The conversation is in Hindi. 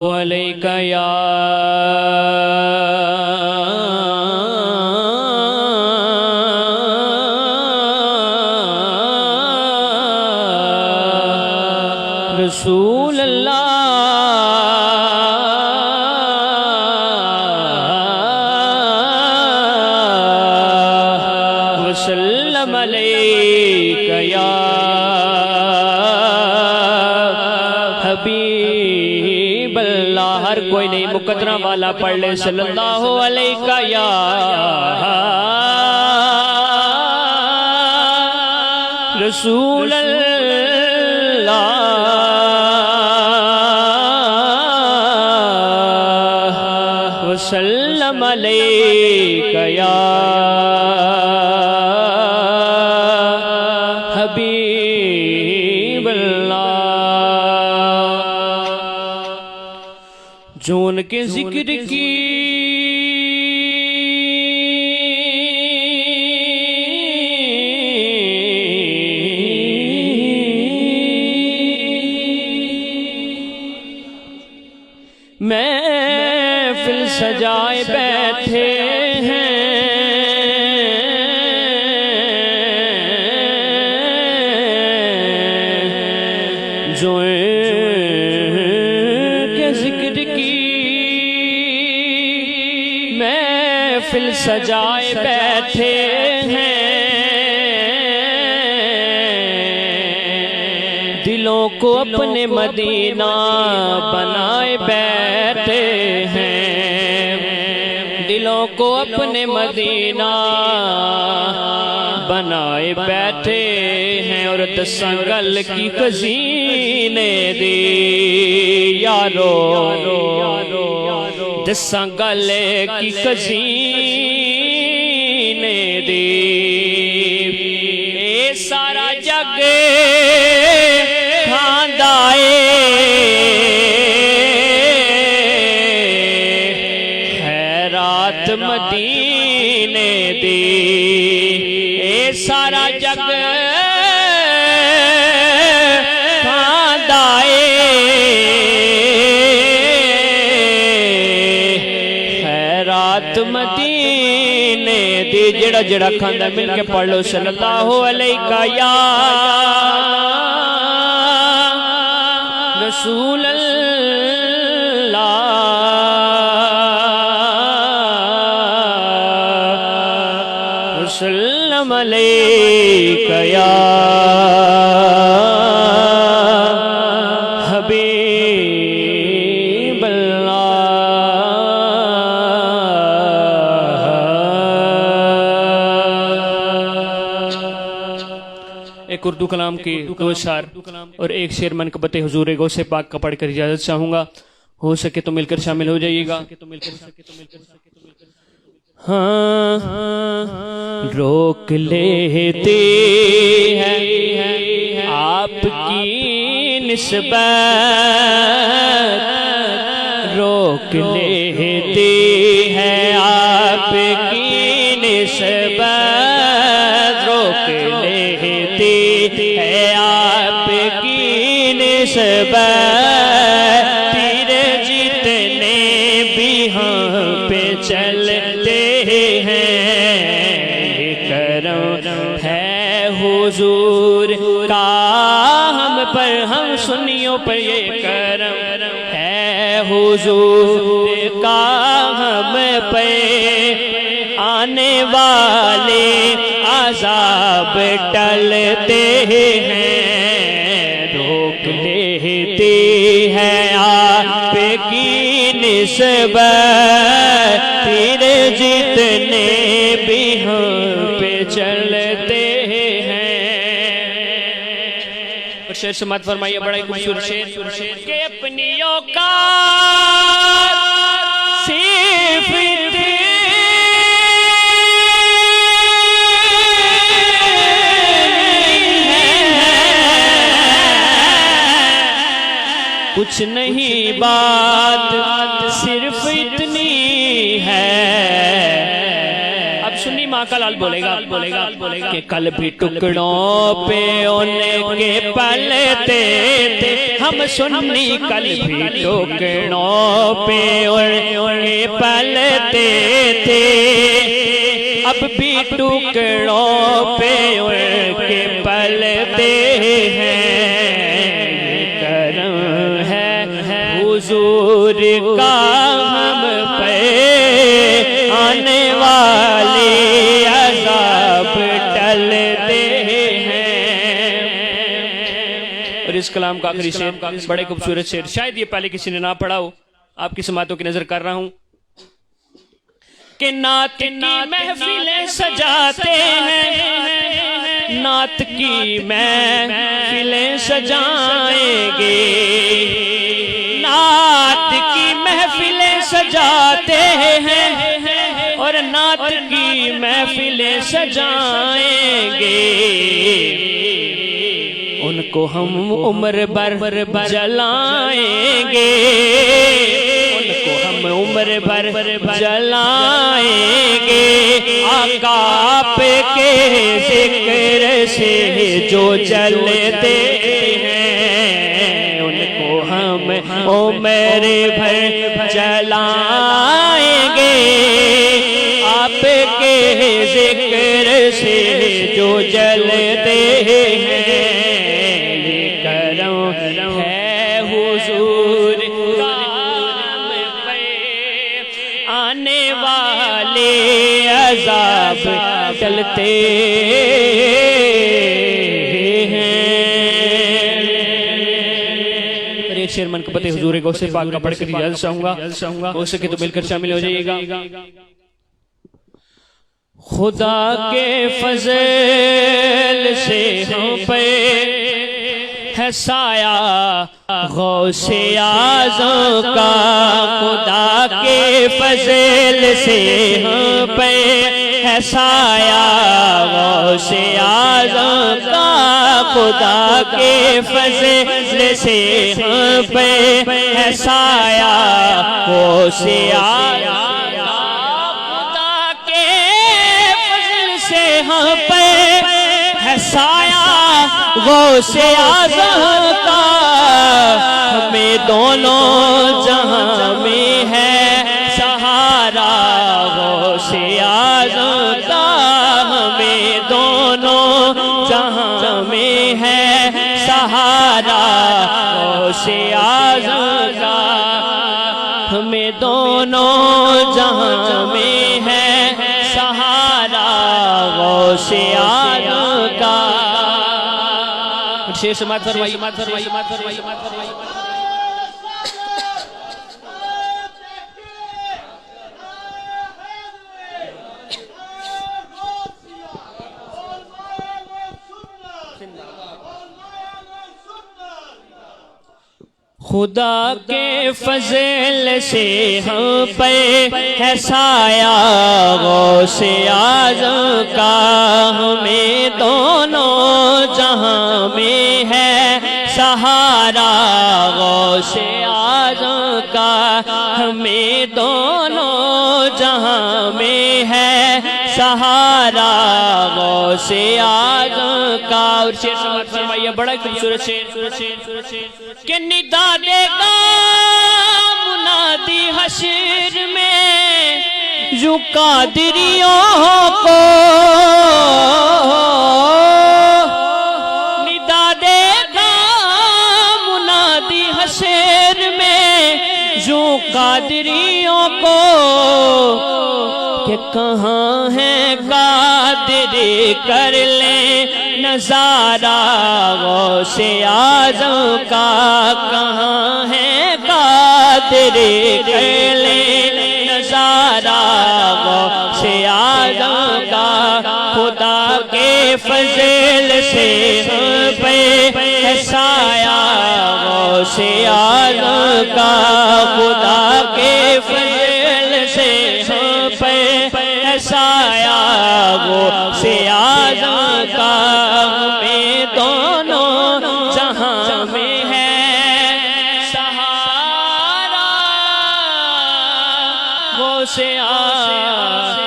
अलैका या रसूल अल्लाह वसल्लम अलैका या हबीब अल्लाह। हर कोई नहीं मुकद्दरा वाला पढ़ ले सल्लल्लाहु अलैका या रसूल अल्लाह वसल्लम अलैका या हबीब अल्लाह। जो उनके जिक्र की महफिल सजाए बैठे हैं, जो के जिक्र की महफिल सजाए बैठे हैं, दिलों को अपने मदीना बनाए बैठे हैं, दिलों को अपने मदीना बनाए बैठे हैं। और दसां गल की खजीने दी यारो, दसां गल की खजीने दी ए सारा जग खांदाए खैरात मदीने दी, ए सारा जग खांदाए खैरात मदीने दी। जेड़ा जेड़ा खांदा मिल के पढ़ लो सल्लल्लाहु अलैका या रसूल अल्लाह वसल्लम अलैका या हबीब अल्लाह। एक उर्दू कलाम की दो शार और एक शेर मनकबत हुजूर गौसे पाक का पढ़कर इजाजत चाहूंगा। हो सके तो मिलकर शामिल हो जाइएगा। हाँ रोक लेते हैं आपकी निस्बत, रोक लेते हैं आपकी निस्बत, रोक लेते हैं आपकी निस्बत। तीर जितने भी हम पे चलते हैं, करम है हुजूर का हम पर, हम सुन्नियों पर ये करम है हुजूर का हम पे। आने वाले अज़ाब टलते हैं, रोक लेते हैं आपकी निस्बत। तीर जितने भी हम पे चलते हैं। और शेर समात फरमाइए, बड़ा ही खूबसूरत शेर के अपनी औकात सिर्फ कुछ नहीं बात सिर्फ इतनी है। अब सुन्नी आका लाल बोलेगा कि कल भी टुकड़ों पे उनके पलते थे हम सुन्नी, कल भी टुकड़ों पे उनके पलते थे, अब भी टुकड़ों पे उनके पलते हैं। करम है हुजूर का हम पे आने वाले अज़ाब टलते हैं। और इस कलाम का आखिरी शेर बड़े खूबसूरत शेर, शायद ये पहले किसी ने ना पढ़ा हो, आपकी समातों की नजर कर रहा हूं कि नात की महफिलें सजाते हैं, नात की महफिलें सजाएंगे, नात की महफिलें सजाते हैं और नात की महफिलें सजाएंगे, उनको हम उम्र भर जलाएंगे, उनको हम उम्र भर जलाएंगे। आका आपके जिक्र से जो जलते हैं उनको हम उम्र भर जलाएंगे, आपके जिक्र से जो जलते हैं। है हुजूर का आने वाले अज़ाब टलते हैं। एक शेर मन को पते हुजूर को से पाक का पढ़ कर इजाज़त चाहूंगा, हो सके तो मिलकर शामिल हो जाइएगा। खुदा के फज़ल से हम पे है साया गौसे आज़म का, खुदा के फज़ल से हम पे है साया गौसे आज़म का, खुदा के फज़ल से हम पे है साया गौसे आज़म का, खुदा के फज़ल से हम पे है साया गौसे आज़म का, हमें दोनों जहां में है सहारा गौसे आज़म का, हमें दोनों जहां में है सहारा गौसे आज़म का, हमें दोनों जहां में है सहारा गौसे आज़म का। शेर समात फरमाइए, मत फरमाइए, मत फरमाइए, मत फरमाइए। खुदा के फज़ल से हम पे है साया गौसे आज़म का, हमें दोनों जहां में है सहारा गौसे आज़म का, हमें दोनों जहां में है सहारा गौसे आज़म का। और शेर समात फरमाइए, बड़ा खूबसूरत शेर कि निदा देगा मुनादी हश्र में यूं कादरियों को, निदा देगा मुनादी हश्र में यूं कादरियों को कि कहाँ है कादिर कर ले नजारा गौसे आज़म का, कहाँ है कादिर कर ले नजारा गौसे आज़म का, खुदा के फज़ल से हम पे है साया गौसे आज़म का, खुदा के फज़ल से हम पे है साया गौसे आज़म का, हमें दोनों जहां में है सहारा गौसे आज़म